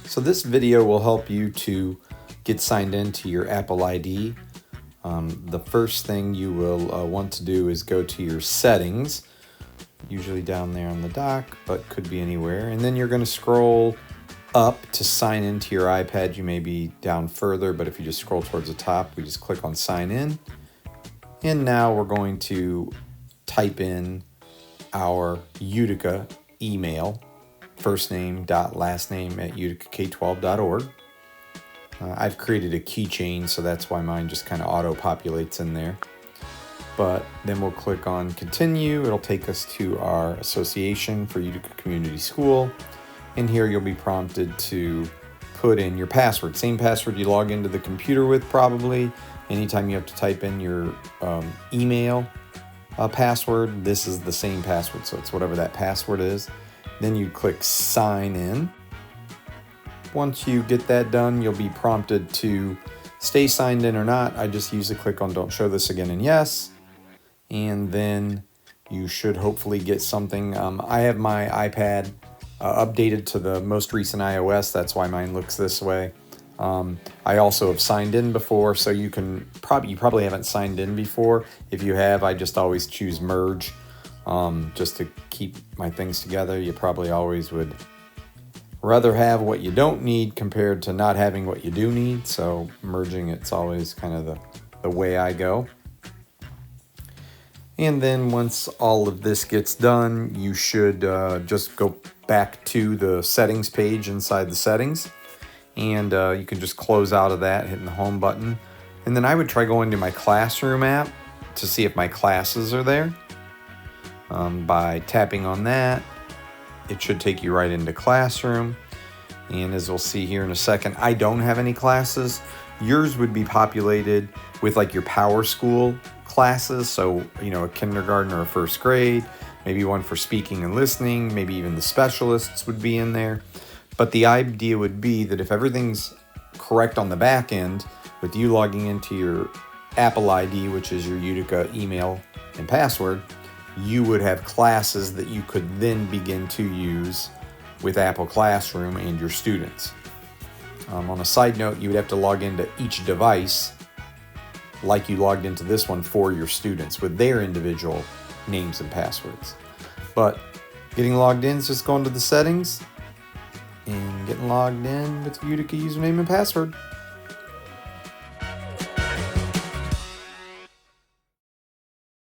So this video will help you to get signed into your Apple ID. The first thing you will want to do is go to your settings, usually down there on the dock, but could be anywhere. And then you're going to scroll up to sign into your iPad. You may be down further, but if you just scroll towards the top, we just click on sign in. And now we're going to type in our Utica email, first name dot last name at uticak12.org. I've created a keychain, so that's why mine just kind of auto-populates in there. But then we'll click on continue. It'll take us to our association for Utica Community School. And here you'll be prompted to put in your password. Same password you log into the computer with probably. Anytime you have to type in your email password, this is the same password. So it's whatever that password is. Then you click sign in. Once you get that done, you'll be prompted to stay signed in or not. I just usually click on don't show this again and yes. And then you should hopefully get something. I have my iPad updated to the most recent iOS. That's why mine looks this way. I also have signed in before, so you probably haven't signed in before. If you have, I just always choose merge just to keep my things together. You probably always would rather have what you don't need compared to not having what you do need. So merging, it's always kind of the way I go. And then once all of this gets done, you should just go back to the settings page inside the settings. And you can just close out of that, hitting the home button. And then I would try going to my classroom app to see if my classes are there. By tapping on that, it should take you right into Classroom. And as we'll see here in a second, I don't have any classes. Yours would be populated with like your Power School classes. So, a kindergarten or a first grade, maybe one for speaking and listening, maybe even the specialists would be in there. But the idea would be that if everything's correct on the back end, with you logging into your Apple ID, which is your Utica email and password, you would have classes that you could then begin to use with Apple Classroom and your students. On a side note, you would have to log into each device like you logged into this one for your students with their individual names and passwords. But getting logged in is just going to the settings and getting logged in with Utica username and password.